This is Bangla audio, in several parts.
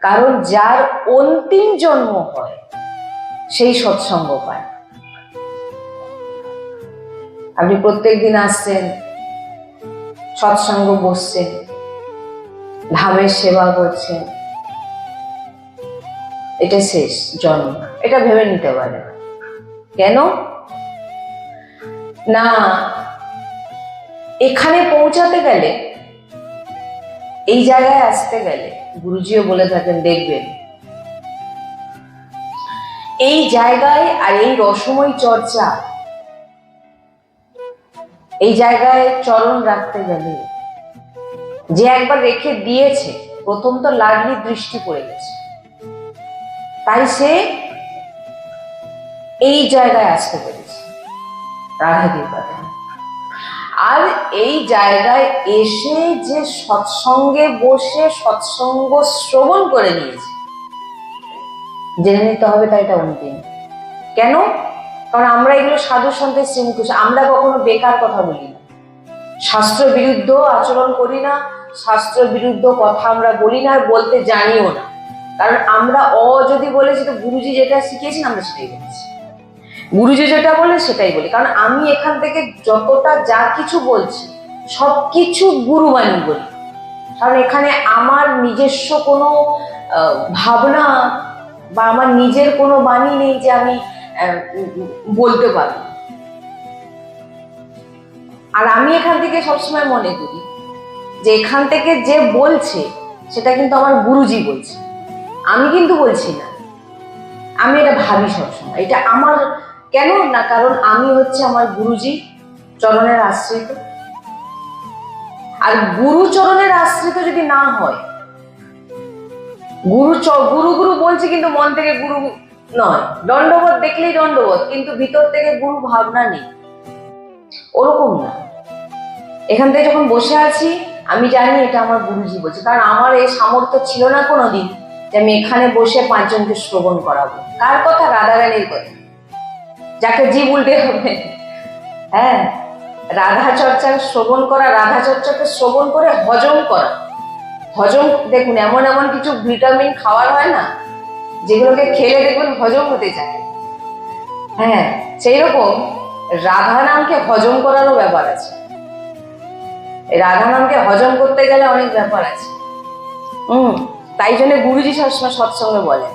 কারণ যার অন্তিম জন্ম হয় সেই সৎসঙ্গ পায়। আপনি প্রত্যেকদিন আসছেন, সৎসঙ্গ বসছেন, ধামের সেবা করছেন, এটা শেষ জন্ম, এটা ভেবে নিতে পারে। কেন না, এখানে পৌঁছাতে গেলে, এই জায়গায় আসতে গেলে গুরুজিও বলে থাকেন, দেখবেন এই জায়গায় আর এই রসময় চর্চা, এই জায়গায় চরণ রাখতে গেলে যে একবার রেখে দিয়েছে, প্রথম তো লাডলি দৃষ্টি পড়ে গেছে, তাই সে এই জায়গায় আসতে পেরেছে রাধাদির কথা। আর এই জায়গায় এসে যে সৎসঙ্গে বসে সৎসঙ্গ শ্রবণ করে নিয়েছে, জেনে নিতে হবে তাই এটা অন্তিম। কেন? কারণ আমরা এগুলো সাধু সন্তের শ্রীমুখোশ, আমরা কখনো বেকার কথা বলি না, শাস্ত্র বিরুদ্ধ আচরণ করি না, শাস্ত্র বিরুদ্ধ কথা আমরা বলি না, আর বলতে জানিও না। কারণ আমরা যদি বলেছি তো গুরুজি যেটা শিখিয়েছেন আমরা সেটাই বলেছি, গুরুজি যেটা বলে সেটাই বলি। কারণ আমি এখান থেকে যতটা যা কিছু বলছি সবকিছু গুরুবাণী বলি, কারণ এখানে আমার নিজস্ব কোনো ভাবনা বা আমার নিজের কোনো বাণী নেই যে আমি বলতে পারবো। আর আমি এখান থেকে সবসময় মনে করি যে এখান থেকে যে বলছে সেটা কিন্তু আমার গুরুজি বলছে, আমি কিন্তু বলছি না। আমি এটা ভাবি সবসময়, এটা আমার কেন না, কারণ আমি হচ্ছে আমার গুরুজি চরণের আশ্রিত। আর গুরু চরণের আশ্রিত যদি না হয়, গুরু গুরু বলছে কিন্তু মন থেকে গুরু নয়, দণ্ডবোধ দেখলেই দণ্ডবোধ, কিন্তু ভিতর থেকে গুরু ভাবনা নেই, ওরকম না। এখান থেকে যখন বসে আছি আমি জানি এটা আমার গুরুজি বলছে, কারণ আমার এই সামর্থ্য ছিল না কোনোদিন যে আমি এখানে বসে 5 জনকে শ্রবণ করাবো। কার কথা? রাধারানীর কথা, যাকে জীব উল্টে হবে। হ্যাঁ, রাধা চর্চার শ্রবণ করা, রাধা চর্চাকে শ্রবণ করে হজম করা। হজম দেখুন, এমন এমন কিছু ভিটামিন খাওয়ার হয় না যেগুলোকে খেলে দেখবেন হজম হতে চায়। হ্যাঁ, সেই রকম রাধা নামকে হজম করারও ব্যাপার আছে। রাধা নামকে হজম করতে গেলে অনেক ব্যাপার আছে। তাই জন্য গুরুজি সবসময় সৎসঙ্গে বলে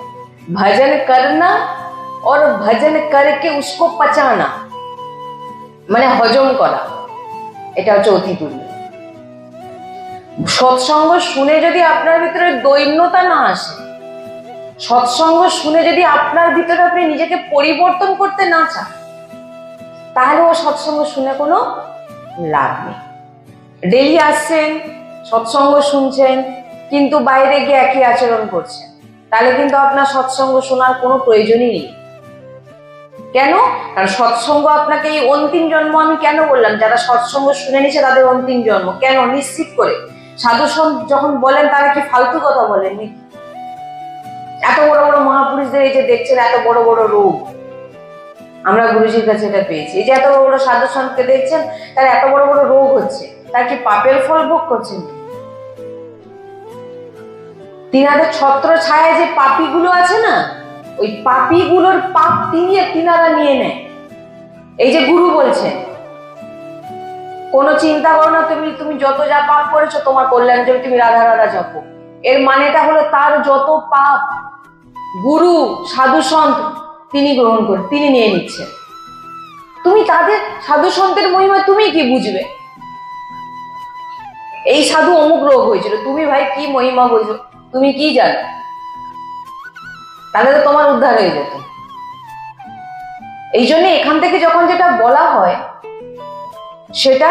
ভজন করনা और ভজন করকে উসকো পচানা, মানে হজম করা, এটা হচ্ছে অতি তুল্য। সৎসঙ্গ শুনে যদি আপনার ভিতরে দৈন্যতা না আসে, সৎসঙ্গ শুনে যদি আপনার ভিতরে আপনি নিজেকে পরিবর্তন করতে না চান, তাহলে ও সৎসঙ্গ শুনে কোনো লাভ নেই। ডেলি আসছেন, সৎসঙ্গ শুনছেন, কিন্তু বাইরে গিয়ে একই আচরণ করছেন, তাহলে কিন্তু আপনার সৎসঙ্গ শোনার কোনো প্রয়োজনই নেই। কেন? কারণ সৎসঙ্গ আপনাকে এই অন্তিম জন্ম, আমি কেন বললাম যারা সৎসঙ্গ শুনে নিছে তাদের অন্তিম জন্ম, কেন নিশ্চিত করে সাধু সন্ত যখন বলেন তারা কি ফালতু কথা বলেননি? এত বড় বড় মহাপুরুষদের এই যে দেখছেন এত বড় বড় রোগ, আমরা গুরুজির কাছে এটা পেয়েছি। এই যে এত বড় বড় সাধু সন্তকে দেখছেন তার এত বড় বড় রোগ হচ্ছে, তার কি পাপের ফল ভোগ করছেন? তিনাদের ছত্র ছায়ায় যে পাপীগুলো আছে না, ওই পাপীগুলোর পাপ তিনারা নিয়ে নেয়। এই যে গুরু বলছেন কোনো চিন্তা করো না, তুমি যত যা পাপ করেছো তোমার কল্যাণ জন্য তুমি রাধা রাধা জপো, এর মানেটা হলো তার যত পাপ গুরু সাধু সন্ত তিনি গ্রহণ করে, তিনি নিয়ে নিচ্ছেন। তুমি তাদের সাধু সন্তের মহিমা তুমি কি বুঝবে? এই সাধু অমুক রোগ হয়েছিল, তুমি ভাই কি মহিমা বুঝো? তুমি কি জানো? তাহলে তো তোমার উদ্ধার হয়ে যেত। এই জন্য এখান থেকে যখন যেটা বলা হয় সেটা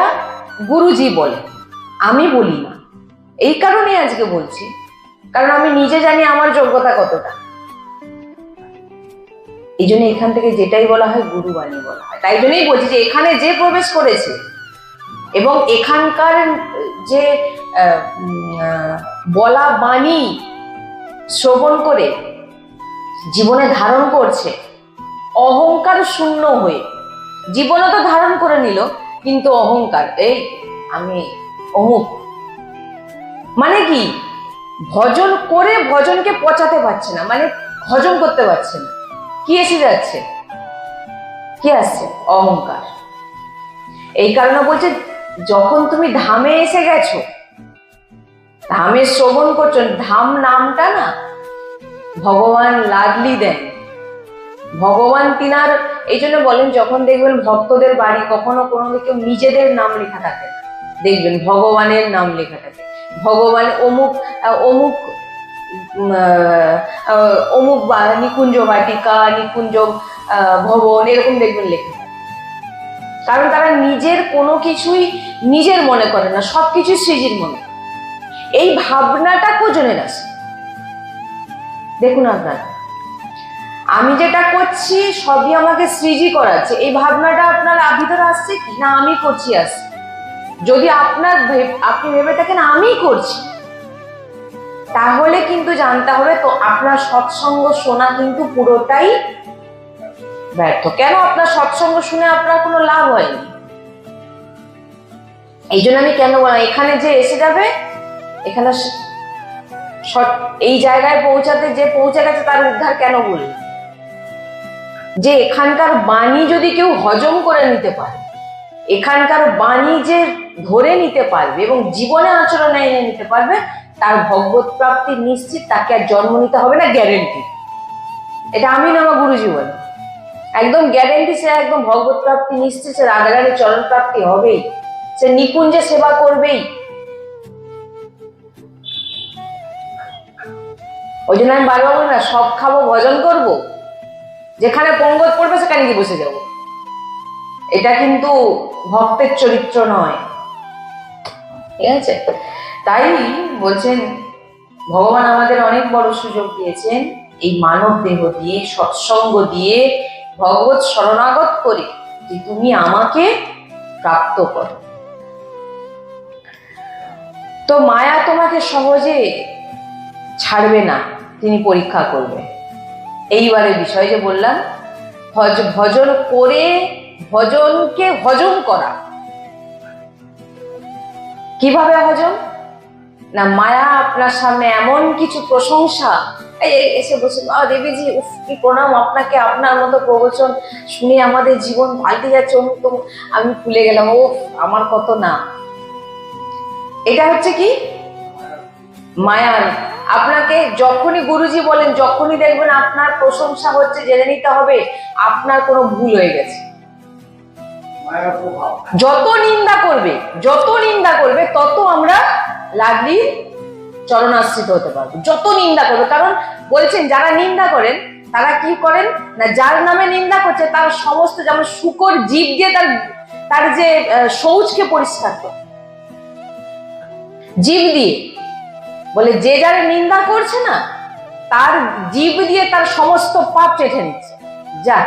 গুরুজি বলে, আমি বলি না। এই কারণে আজকে বলছি, কারণ আমি নিজে জানি আমার যোগ্যতা কতটা। এই জন্য এখান থেকে যেটাই বলা হয় গুরুবাণী বলা হয়। তাই জন্যই বলছি যে এখানে যে প্রবেশ করেছে এবং এখানকার যে বলা বাণী শ্রবণ করে জীবনে ধারণ করছে, অহংকার শূন্য হয়ে জীবনে তো ধারণ করে নিল, কিন্তু অহংকার, এই আমি অমুক, মানে কি ভজন করে ভজনকে পচাতে পারছে না, মানে হজম করতে পারছে না। কি এসে যাচ্ছে? কি আসছে? অহংকার। এই কারণে বলছে যখন তুমি ধামে এসে গেছো, ধামে শ্রবণ করছো, ধাম নামটা না ভগবান লাডলি দেন। ভগবান তিনার এই জন্য বলেন, যখন দেখবেন ভক্তদের বাড়ি কখনো কোনো কেউ নিজেদের নাম লেখা থাকে, দেখবেন ভগবানের নাম লেখা থাকে। ভগবান অমুক অমুক অমুক নিকুঞ্জ বাটিকা, নিকুঞ্জ ভবন, এরকম দেখবেন লেখা থাকে। কারণ তারা নিজের কোনো কিছুই নিজের মনে করে না, সবকিছু সৃজির মনে। এই ভাবনাটা কোজনের আসে? দেখুন আপনারা, আমি যেটা করছি সবই আমাকে সৃজি করাচ্ছে, এই ভাবনাটা আপনার ভিতরে আসছে কি না আমি করছি আসছে? যদি আপনি ভেবে থাকেন আমি করছি, তাহলে কিন্তু জানতে হবে তো আপনার সৎসঙ্গ শোনা কিন্তু পুরোটাই ব্যর্থ। কেন? আপনার সৎসঙ্গ শুনে আপনার কোনো লাভ হয়নি। এই জন্য আমি কেন বললাম, এখানে যে এসে যাবে, এখানে এই জায়গায় পৌঁছাতে যে পৌঁছে গেছে তার উদ্ধার কেন বললাম? যে এখানকার বাণী যদি কেউ হজম করে নিতে পারে, এখানকার বাণী যে ধরে নিতে পারবে এবং জীবনে আচরণে এনে নিতে পারবে, তার ভগবত প্রাপ্তি নিশ্চিত, তাকে আর জন্ম নিতে হবে না, গ্যারেন্টি। এটা আমি না, আমার গুরুজি বলে, একদম গ্যারেন্টি। সে একদম ভগবত প্রাপ্তি নিশ্চিত, সে রাধারানীর চরণ প্রাপ্তি হবেই, সে নিকুঞ্জে সেবা করবেই। ওই জন্য আমি বারবার বলি না, সব খাবো ভজন করব, যেখানে পঙ্গত পড়বে সেখানে গিয়ে বসে যাব। এটা কিন্তু ভক্তের চরিত্র নয়, ঠিক আছে? তাই বলছেন ভগবান আমাদের অনেক বড় সুযোগ দিয়েছেন, এই মানব দেহ দিয়ে, সৎসঙ্গ দিয়ে, ভগবত শরণাগত করে, যে তুমি আমাকে প্রাপ্ত করো। তো মায়া তোমাকে সহজে ছাড়বে না, তিনি পরীক্ষা করবে। এইবারে বিষয় যে বললাম, ভজন করে ভজনকে হজম করা। কিভাবে হজম? না, মায়া আপনার সামনে এমন কিছু প্রশংসা এসে বসে, দেবীজি কি প্রণাম আপনাকে, আপনার মতো প্রবচন শুনে আমাদের জীবন পাল্টে যাচ্ছে, আমি ভুলে গেলাম, ও আমার কত না। এটা হচ্ছে কি? মায়ার। আপনাকে যখনই গুরুজি বলেন, যখনই দেখবেন আপনার প্রশংসা হচ্ছে, জেনে নিতে হবে আপনার কোনো ভুল হয়ে গেছে। যত নিন্দা করবে তত আমরা লাডলির চরণাশ্রিত হতে পারবো। যত নিন্দা করবে, কারণ বলছেন যারা নিন্দা করেন তারা কি করেন না, যার নামে নিন্দা করছে তার সমস্ত, যেমন শুকর জীব দিয়ে তার যে শৌচকে পরিষ্কার করে, জীব দিয়ে বলে, যে যারা নিন্দা করছে না তার জীব দিয়ে তার সমস্ত পাপ চেটে নিচ্ছে। যা,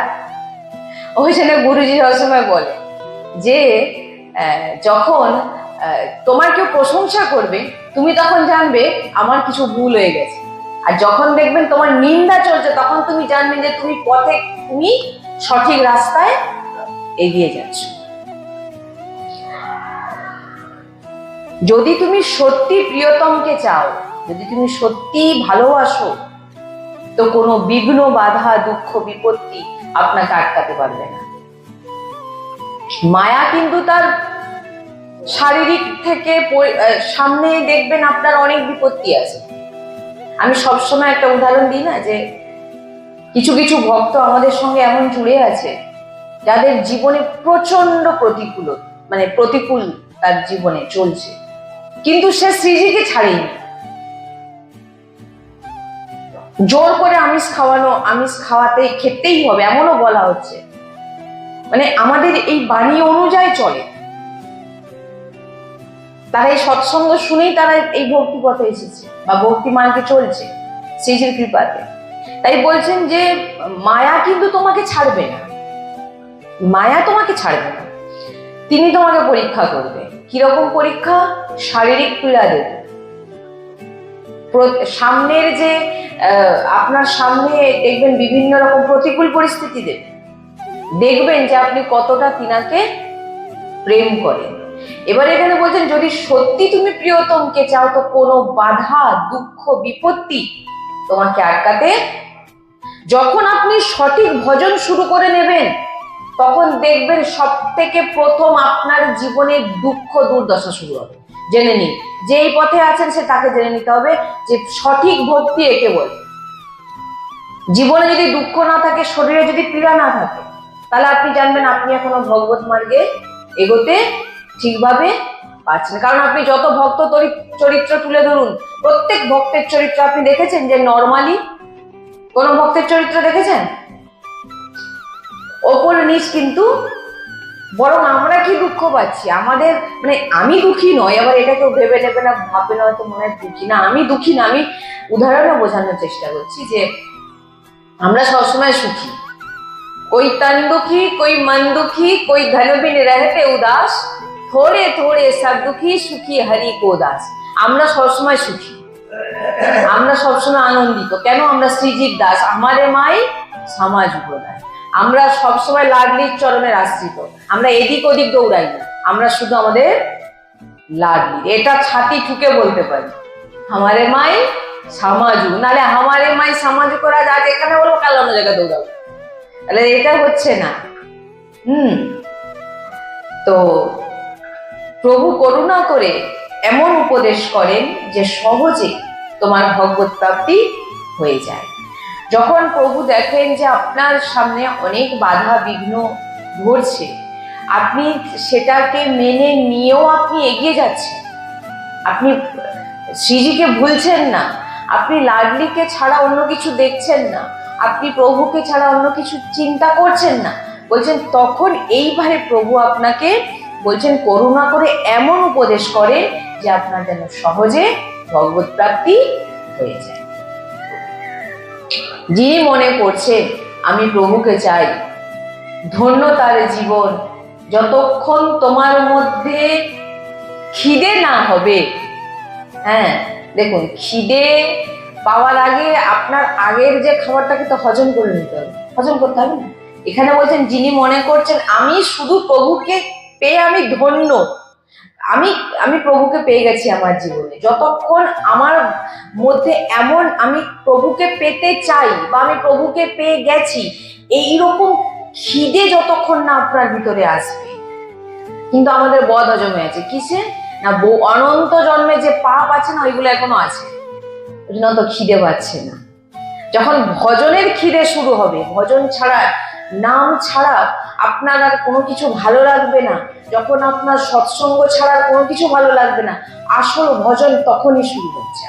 ওই জন্য গুরুজি সবসময় বলে যে যখন তোমার কেউ প্রশংসা করবে, তুমি তখন জানবে আমার কিছু ভুল হয়ে গেছে। আর যখন দেখবেন তোমার নিন্দা চলছে, তখন তুমি জানবে যে তুমি সঠিক রাস্তায় এগিয়ে যাচ্ছ। যদি তুমি সত্যি প্রিয়তমকে চাও, যদি তুমি সত্যি ভালোবাসো, তো কোনো বিঘ্ন, বাধা, দুঃখ, বিপত্তি আপনাকে আটকাতে পারবে না। মায়া কিন্তু তার শারীরিক থেকে সামনে দেখবেন আপনার অনেক বিপত্তি আছে। আমি সবসময় একটা উদাহরণ দিই না, যে কিছু কিছু ভক্ত আমাদের সঙ্গে এমন জুড়ে আছে যাদের জীবনে প্রচন্ড প্রতিকূল তার জীবনে চলছে, কিন্তু সে শ্রীজিকে ছাড়েনি। জোর করে আমিষ খাওয়াতে খেতেই হবে এমনও বলা হচ্ছে, মানে আমাদের এই বাণী অনুযায়ী চলে। তারা এই সৎসঙ্গ শুনেই তারা এই ভক্তি পথে এসেছে বা ভক্তি মার্গে চলছে শ্রীজির কৃপাতে। তাই বলছেন যে মায়া কিন্তু তোমাকে ছাড়বে না, মায়া তোমাকে ছাড়বে না, তিনি তোমাকে পরীক্ষা করবে। কিরকম পরীক্ষা? শারীরিক পীড়া দেবে, সামনের যে আপনার সামনে দেখবেন বিভিন্ন রকম প্রতিকূল পরিস্থিতি দেবে, দেখবেন যে আপনি কতটা তিনাকে প্রেম করেন। এবার এখানে বলছেন যদি সত্যি তুমি প্রিয়তমকে চাও তো কোনো বাধা দুঃখ বিপত্তি তোমাকে আটকাতে, যখন আপনি সঠিক ভজন শুরু করে নেবেন তখন দেখবেন সব থেকে প্রথম আপনার জীবনে দুঃখ দুর্দশা শুরু হবে। জেনে নিন, যে এই পথে আছেন সে তাকে জেনে নিতে হবে যে সঠিক ভক্তি একে বলে। জীবনে যদি দুঃখ না থাকে, শরীরে যদি পীড়া না থাকে, তাহলে আপনি জানবেন আপনি এখনো ভগবত মার্গে এগোতে ঠিকভাবে পারছেন। কারণ আপনি যত ভক্ত চরিত্র তুলে ধরুন, প্রত্যেক ভক্তের চরিত্র আপনি দেখেছেন যে নর্মালি কোন ভক্তের চরিত্র দেখেছেন? ওপর নিচ, কিন্তু বরং আমরা কি দুঃখ পাচ্ছি, আমাদের মানে আমি দুঃখী নয়, আবার এটা কেউ ভেবে নেবে না, ভাববে না হয়তো মনে হয় দুঃখী না, আমি দুঃখী না, আমি উদাহরণে বোঝানোর চেষ্টা করছি যে আমরা সবসময় সুখী। कोई तन दुखी, कोई मन दुखी, कोई धन बिन रहते उदास, थोड़े थोड़े सब दुखी, सुखी हरि को दास। আমরা সবসময় সুখী, আমরা সবসময় আনন্দিত। কেন? আমরা শ্রীজির দাস, আমারে মাই সমাজ উপদাস। আমরা সবসময় লাডলির চরণের আশ্রিত, আমরা এদিক ওদিক দৌড়াই না, আমরা শুধু আমাদের লাডলি, এটা ছাতি ঠুকে বলতে পারি আমারে মাই সমাজু, নাহলে আমারে মাই সমাজু করা আজ এখানে বলবো কাল অন্য জায়গায় দৌড়াবো, তাহলে এটা হচ্ছে না। তো প্রভু করুণা করে এমন উপদেশ করেন যে সহজে তোমার ভগবত প্রাপ্তি হয়ে যায়। যখন প্রভু দেখেন যে আপনার সামনে অনেক বাধা বিঘ্ন ঘটছে, আপনি সেটাকে মেনে নিয়েও আপনি এগিয়ে যাচ্ছেন, আপনি শ্রীজিকে ভুলছেন না, আপনি লাডলিকে ছাড়া অন্য কিছু দেখছেন না, আপনি প্রভুকে ছাড়া অন্য কিছু চিন্তা করছেন না, বলছেন তখন এইবারে প্রভু আপনাকে বলছেন করুণা করে এমন উপদেশ করে যে আপনার যেন সহজে ভগবত প্রাপ্তি হয়ে যায়। যিনি মনে করছে আমি প্রভুকে চাই, ধন্য তার জীবন, যতক্ষণ তোমার মধ্যে খিদে না হবে। হ্যাঁ দেখুন, খিদে পাওয়ার আগে আপনার আগের যে খাবারটাকে তো হজম করে নিতে হবে, হজম করতে হবে না। এখানে বলছেন যিনি মনে করছেন আমি শুধু প্রভুকে পেয়ে আমি ধন্য, আমি প্রভুকে পেয়ে গেছি আমার জীবনে, যতক্ষণ আমার মধ্যে এমন আমি প্রভুকে পেতে চাই বা আমি প্রভুকে পেয়ে গেছি এইরকম খিদে যতক্ষণ না আপনার ভিতরে আসবে, কিন্তু আমাদের বদ হজম হয়ে আছে কিসে না, অনন্ত জন্মে যে পাপ আছে না ওইগুলো এখনো আছে, ওই জন্য তো খিদে পাচ্ছে না। যখন ভজনের খিদে শুরু হবে, ভজন ছাড়া নাম ছাড়া আপনার আর কোনো কিছু ভালো লাগবে না, যখন আপনার সৎসঙ্গ ছাড়া কোনো কিছু ভালো লাগবে না, আসল ভজন তখনই শুরু হচ্ছে।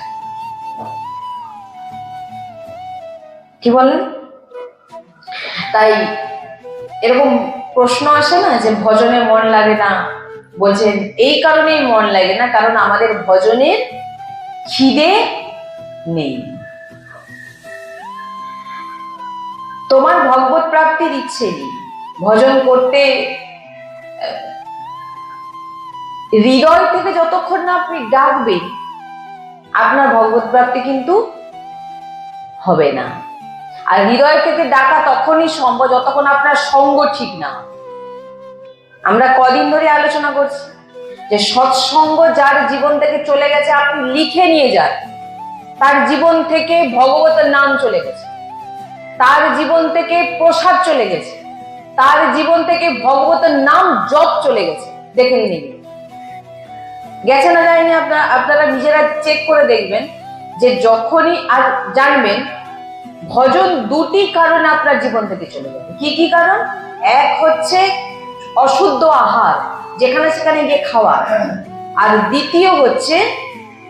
কি বলেন? তাই এরকম প্রশ্ন আসে না যে ভজনে মন লাগে না, বলছেন এই কারণেই মন লাগে না কারণ আমাদের ভজনের খিদে নেই। তোমার ভগবত প্রাপ্তির ইচ্ছে নেই, ভজন করতে হৃদয় থেকে যতক্ষণ না আপনি ডাকবেন আপনার ভগবত প্রাপ্তি কিন্তু হবে না। আর হৃদয় থেকে ডাকা তখনই সম্ভব যতক্ষণ আপনার সঙ্গ ঠিক না। আমরা কদিন ধরে আলোচনা করছি যে সৎসঙ্গ যার জীবন থেকে চলে গেছে, আপনি লিখে নিয়ে যান, তার জীবন থেকে ভগবতের নাম চলে গেছে, তার জীবন থেকে প্রসাদ চলে গেছে, তার জীবন থেকে ভগবতের নাম জপ চলে গেছে। দেখে নিন গেছে না যায়নি, আপনারা নিজেরা চেক করে দেখবেন যে যখনই আর জানবেন ভজন দুটি কারণে আপনার জীবন থেকে চলে যাবে। কি কি কারণ? এক হচ্ছে অশুদ্ধ আহার, যেখানে সেখানে গিয়ে খাওয়া, আর দ্বিতীয় হচ্ছে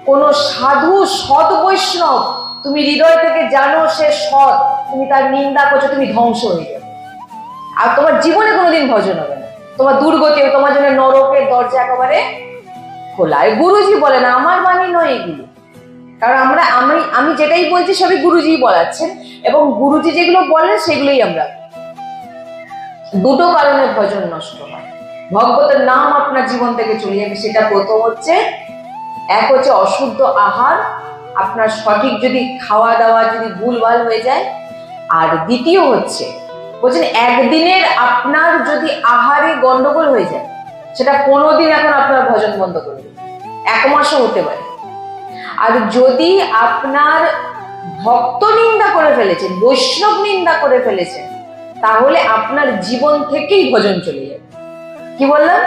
কোন সাধু সৎ বৈষ্ণব তুমি হৃদয় থেকে জানো সে সৎ, তুমি তার নিন্দা করছো, তুমি ধ্বংস হয়ে যাবে, আর তোমার জীবনে কোনোদিন ভজন হবে না, তোমার দুর্গতি, তোমার জন্য নরকের দরজা একেবারে খোলা। গুরুজি বলে না, আমার বাণী নয় এগুলো, কারণ আমি যেটাই বলছি সবই গুরুজি বলাচ্ছেন, এবং গুরুজি যেগুলো বলেন সেগুলোই আমরা। দুটো কারণে ভজন নষ্ট হয়, ভগবতের নাম আপনার জীবন থেকে চলে যাবে। সেটা প্রথম হচ্ছে, এক হচ্ছে অশুদ্ধ আহার, আপনার সঠিক যদি খাওয়া দাওয়া যদি ভুলভাল হয়ে যায়, আর দ্বিতীয় হচ্ছে বলছেন একদিনের আপনার যদি আহারে গন্ডগোল হয়ে যায়, সেটা 15 দিন এখন আপনার ভজন বন্ধ করে দিন, 1 মাসও হতে পারে। আর যদি আপনার ভক্ত নিন্দা করে ফেলেছেন, বৈষ্ণব নিন্দা করে ফেলেছেন, তাহলে আপনার জীবন থেকেই ভজন চলে যাবে। কি বললাম?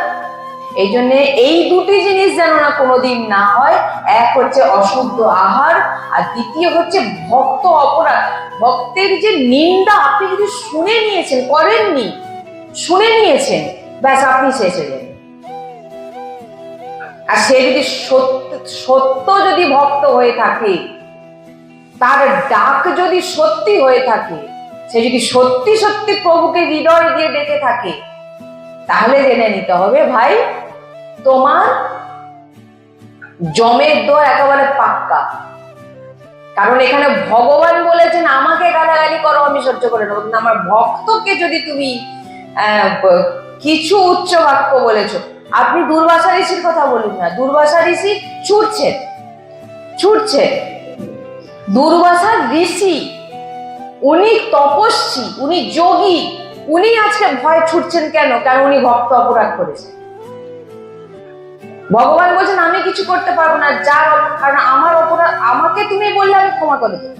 এই জন্য এই দুটি জিনিস যেন না কোনোদিন না হয়। এক হচ্ছে অশুদ্ধ আহার, আর দ্বিতীয় হচ্ছে ভক্ত অপরাধ। ভক্তের যে নিন্দা আপনি যদি শুনে নিয়েছেন, করেননি, শুনে নিয়েছেন, ব্যাস আপনি শেষ হয়ে যাবেন। আর সে যদি সত্য যদি ভক্ত হয়ে থাকে, তার ডাক যদি সত্যি হয়ে থাকে, সে যদি সত্যি সত্যি প্রভুকে হৃদয় দিয়ে ডেকে থাকে, তাহলে জেনে নিতে হবে ভাই তোমার জমের দর একেবারে পাক্কা। কারণ এখানে ভগবান বলেছেন আমাকে গালাগালি করো আমি সহ্য করে নেবো, কিন্তু আমার ভক্তকে যদি তুমি কিছু উচ্চ বাক্য বলেছো, আপনি দুর্বাসা ঋষির কথা বলুন না, দুর্বাসা ঋষি ছুটছেন। দুর্বাসা ঋষি উনি তপস্বী, উনি যোগী, উনি আজকে ভয় ছুটছেন কেন? কারণ উনি ভক্ত অপরাধ করেছেন। ভগবান বলছেন আমি কিছু করতে পারবো না, কারণ আমার অপরাধ আমাকে তুমি বললে আমি ক্ষমা করে দেবো।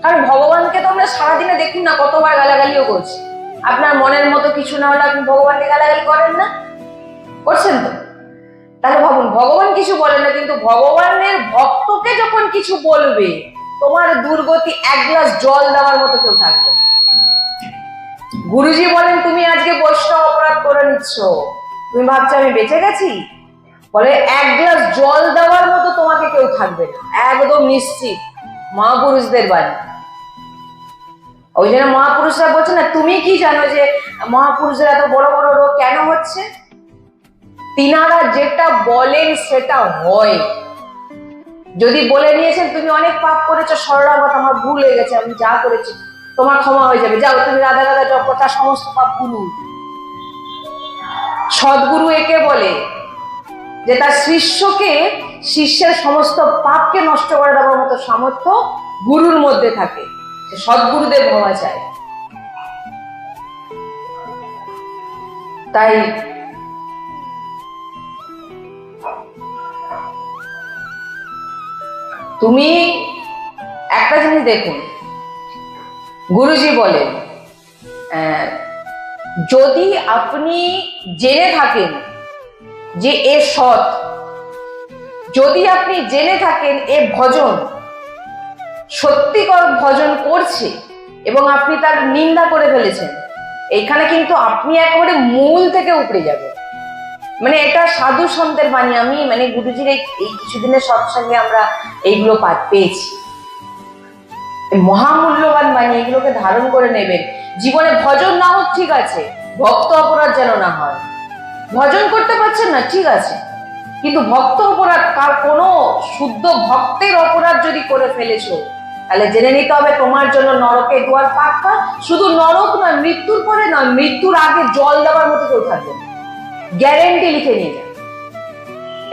কারণ ভগবানকে তো আমরা সারাদিনে দেখুন না, কতবার গালাগালিও করছি। আপনার মনের মতো কিছু না হলে আপনি ভগবানকে গালাগালি করেন না? করছেন তো? তাহলে ভাবুন, ভগবান কিছু বলেন না, কিন্তু ভগবানের ভক্তকে যখন কিছু বলবে, তোমার দুর্গতি 1 গ্লাস জল দেওয়ার মতো কেউ থাকবে। গুরুজি বলেন তুমি আজকে বৈষ্ণব অপরাধ করে নিচ্ছ, তুমি ভাবছো আমি বেঁচে গেছি? বলে 1 গ্লাস জল দেওয়ার মতো তোমাকে কেউ থাকবে না, একদম নিশ্চিত। মহাপুরুষদের বাণী। ওই জন্য মহাপুরুষরা বলছে না, তুমি কি জানো যে মহাপুরুষের এত বড় বড় রোগ কেন হচ্ছে? তিনারা যেটা বলেন সেটা হয়। যদি বলে নিয়েছেন তুমি অনেক পাপ করেছো, শরণাগত আমার ভুল হয়ে গেছে, আমি যা করেছি তোমার ক্ষমা হয়ে যাবে, যাও তুমি রাধা রাধা জপ করো, তার সমস্ত পাপ গুরু। সদ্গুরু একে বলে যে তার শিষ্যের সমস্ত পাপকে নষ্ট করে দেওয়ার মতো সামর্থ্য গুরুর মধ্যে থাকে। সদ্গুরুদেব হওয়া চায়। তাই তুমি একটা জিনিস দেখুন, গুরুজি বলেন যদি আপনি জেনে থাকেন যে এ সৎ, যদি আপনি জেনে থাকেন এ ভজন সত্যিকার ভজন করছে এবং আপনি তার নিন্দা করে ফেলেছেন, এখানে কিন্তু আপনি একেবারে মূল থেকে উপড়ে যাবেন। মানে এটা সাধু সন্তের বাণী। আমি মানে গুরুজির এই কিছুদিনের সৎসঙ্গে আমরা এইগুলো পেয়েছি, মহামূল্যবান বাণী। এগুলোকে ধারণ করে নেবেন। জীবনে ভজন না হোক ঠিক আছে, ভক্ত অপরাধ যেন না হয়। ভজন করতে পারছেন না ঠিক আছে, কিন্তু ভক্ত অপরাধ, কোনো শুদ্ধ ভক্তের অপরাধ যদি করে ফেলেছো, তাহলে জেনে নিতে হবে তোমার জন্য নরকের দুয়ার পাক্কা। শুধু নরক নয়, মৃত্যুর পরে নয়, মৃত্যুর আগে জল দেওয়ার মতো কেউ থাকবে, গ্যারেন্টি লিখে নিয়ে যান।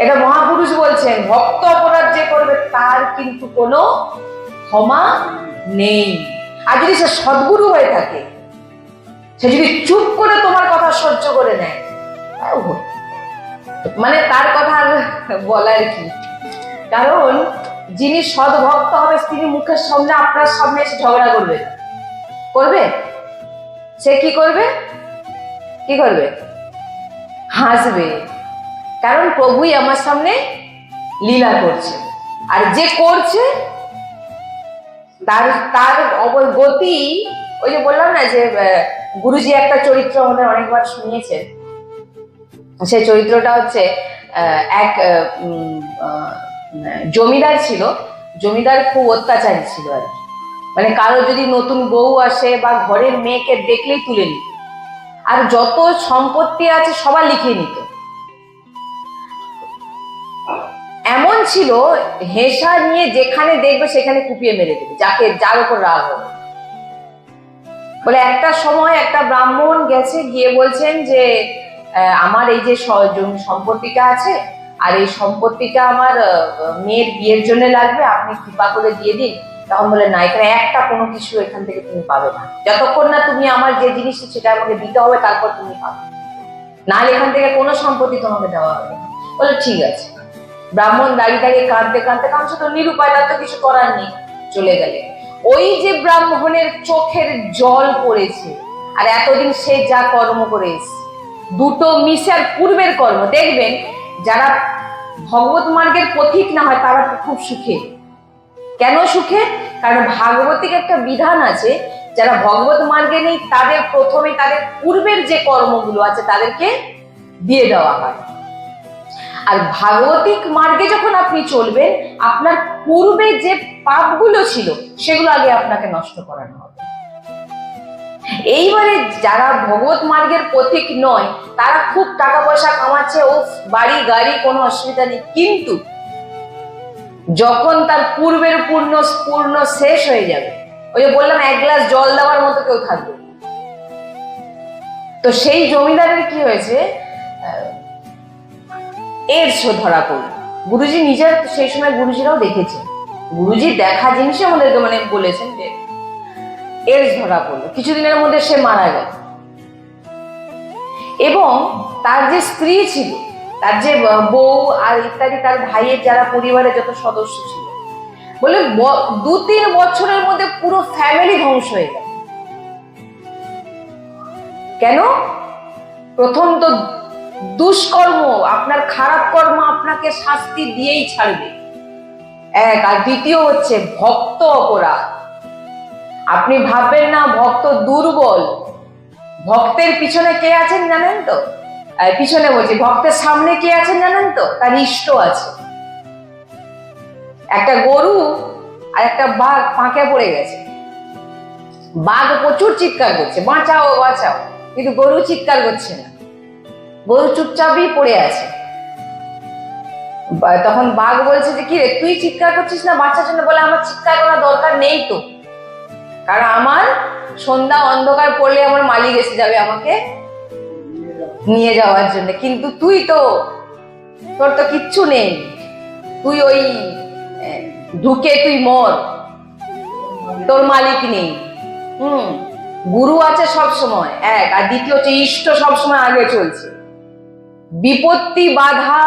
এটা মহাপুরুষ বলছেন, ভক্ত অপরাধ যে করবে তার কিন্তু কোনো ক্ষমা নেই। আর যদি সে সদ্গুরু হয়ে থাকে, সে যদি চুপ করে তোমার কথা সহ্য করে নেয়, মানে তার কথা আর বলার কি। কারণ যিনি সদ্ভক্ত হবে তিনি মুখের সামনে আপনার সামনে এসে ঝগড়া করবে। সে কি করবে? হাসবে। কারণ প্রভুই আমার সামনে লীলা করছে, আর যে করছে তার গতি। ওই যে বললাম না যে গুরুজি একটা চরিত্র আমাদের অনেকবার শুনিয়েছেন, সেই চরিত্রটা হচ্ছে এক জমিদার ছিল। জমিদার খুব অত্যাচারী ছিল আর কি। মানে কারো যদি নতুন বউ আসে বা ঘরের মেয়েকে দেখলেই তুলে নিত, আর যত সম্পত্তি আছে সবার লিখে নিত। এমন ছিল, হেসা নিয়ে যেখানে দেখবে সেখানে কুপিয়ে মেরে দেবে যার উপর রাগ হবে। বলে একটা সময় একটা ব্রাহ্মণ গিয়ে বলছেন যে আমার এই যে সম্পত্তিটা আছে, আর এই সম্পত্তিটা আমার মেয়ের বিয়ের জন্য লাগবে, আপনি কৃপা করে দিয়ে দিন। তখন বলে না, এখানে একটা কোনো কিছু এখান থেকে তুমি পাবে না, যতক্ষণ না তুমি আমার যে জিনিসটা সেটা আমাকে দিতে হবে, তারপর তুমি পাবে। নাহলে এখান থেকে কোনো সম্পত্তি তোমাকে দেওয়া হবে না। বলে ঠিক আছে। ব্রাহ্মণ দাঁড়িয়ে দাঁড়িয়ে কাঁদতে কাঁদতে, কারণ সে তো নিরুপায়, তার তো কিছু করার নেই, চলে গেলে। ওই যে ব্রাহ্মণের চোখের জল পড়েছে, আর এতদিন সে যা কর্ম করে এসেছে, দুটো মিশার পূর্বের কর্ম, দেখবেন যারা ভগবত মার্গের পথিক না হয় তারা খুব সুখে। কেন সুখে? কারণ ভাগবতিক একটা বিধান আছে, যারা ভগবত মার্গে নেই তাদের প্রথমে তাদের পূর্বের যে কর্মগুলো আছে তাদেরকে দিয়ে দেওয়া হয়। আর ভাগবতিক মার্গে যখন আপনি চলবেন, আপনার পূর্বে যে পাপগুলো ছিল সেগুলো আগে আপনাকে নষ্ট করানো হবে। এইবারে যারা ভগবত মার্গের পথিক নয় তারা খুব টাকা পয়সা কামাচ্ছে, ও বাড়ি গাড়ি, কোনো অসুবিধা নেই, কিন্তু যখন তার পূর্বের পূর্ণ শেষ হয়ে যাবে, ওই যে বললাম এক গ্লাস জল দেওয়ার মতো কেউ থাকবে। তো সেই জমিদারের কি হয়েছে, এডস ধরা পড়ল। গুরুজি নিজের সেই সময় গুরুজিরাও দেখেছেন, গুরুজি দেখা জিনিসই আমাদেরকে মানে বলেছেন যে এডস ধরা পড়লো, কিছুদিনের মধ্যে সে মারা গেল। এবং তার যে স্ত্রী ছিল, তার যে বউ আর ইত্যাদি, তার ভাইয়ের যারা পরিবারের যত সদস্য ছিল, বলে 2-3 বছরের মধ্যে পুরো ফ্যামিলি ধ্বংস হয়ে গেল। কেন? প্রথম তো দুষ্কর্ম, আপনার খারাপ কর্ম আপনাকে শাস্তি দিয়েই ছাড়বে, এক। আর দ্বিতীয় হচ্ছে ভক্ত অপরাধ। আপনি ভাববেন না ভক্ত দুর্বল, ভক্তের পিছনে কে আছেন জানেন তো? পিছনে বলছি, ভক্তের সামনে কে আছেন জানেন তো? তার ইষ্ট আছে। একটা গরু আর একটা বাঘ পাঁকে পড়ে গেছে, বাঘ প্রচুর চিৎকার করছে, বাঁচাও বাঁচাও, কিন্তু গরু চিৎকার করছে না, গরু চুপচাপই পড়ে আছে। তখন বাঘ বলছে যে কি রে, তুই চিৎকার করছিস না বাঁচার জন্য? বলে আমার চিৎকার করার দরকার নেই তো, কারণ আমার সন্ধ্যা অন্ধকার পড়লে আমার মালিক এসে যাবে আমাকে নিয়ে যাওয়ার জন্য, কিন্তু তুই তো, তোর তো কিচ্ছু নেই, তুই ওই ঢুকে তুই মর, তোর মালিক নেই। গুরু আছে সব সময়, এক। আর দ্বিতীয় হচ্ছে ইষ্ট সব সময় আগে চলছে। বিপত্তি বাধা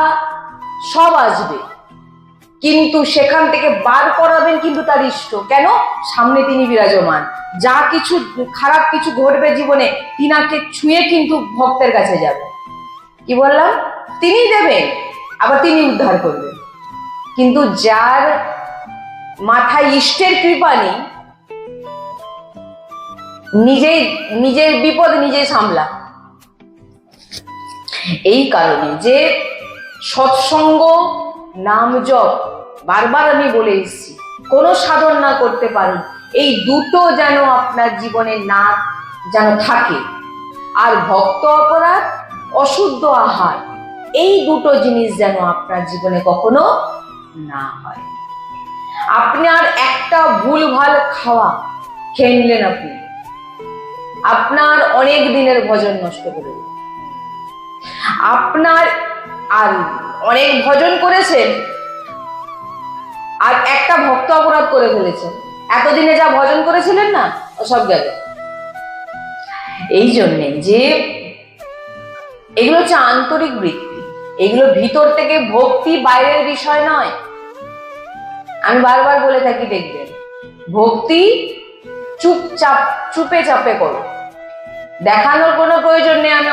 সব আসবে, কিন্তু সেখান থেকে বার করাবেন কিন্তু তার ইষ্ট। কেন? সামনে তিনি বিরাজমান, যা কিছু খারাপ কিছু ঘটবে জীবনে তিনাকে ছুঁয়ে কিন্তু ভক্তের কাছে যাবে। কি বললাম? তিনি দেবেন, আবার তিনি উদ্ধার করবেন। কিন্তু যার মাথায় ইষ্টের কৃপা নেই, নিজের বিপদ নিজেই সামলা। এই কারণে যে সৎসঙ্গ, নাম জপ, বারবার আমি বলে এসেছি, কোনো সাধন না করতে পারি, এই দুটো যেন আপনার জীবনে না যেন থাকে। আর ভক্ত অপরাধ, অশুদ্ধ আহার, এই দুটো জিনিস যেন আপনার জীবনে কখনো না হয়। আপনার একটা ভুলভাল খাওয়া খেয়ে নিলেন, আপনার অনেক দিনের ভজন নষ্ট করে দিলেন। আপনার আর অনেক ভজন করেছেন আর একটা ভক্ত অপরাধ করে ফেলেছেন, এতদিনে যা ভজন করেছিলেন না সব গেল। এই জন্যে যে এগুলো হচ্ছে আন্তরিক বৃত্তি, এগুলো ভিতর থেকে ভক্তি, বাইরের বিষয় নয়। আমি বারবার বলে থাকি, দেখবেন ভক্তি চুপে চাপে করো, দেখানোর কোনো প্রয়োজন নেই। আমি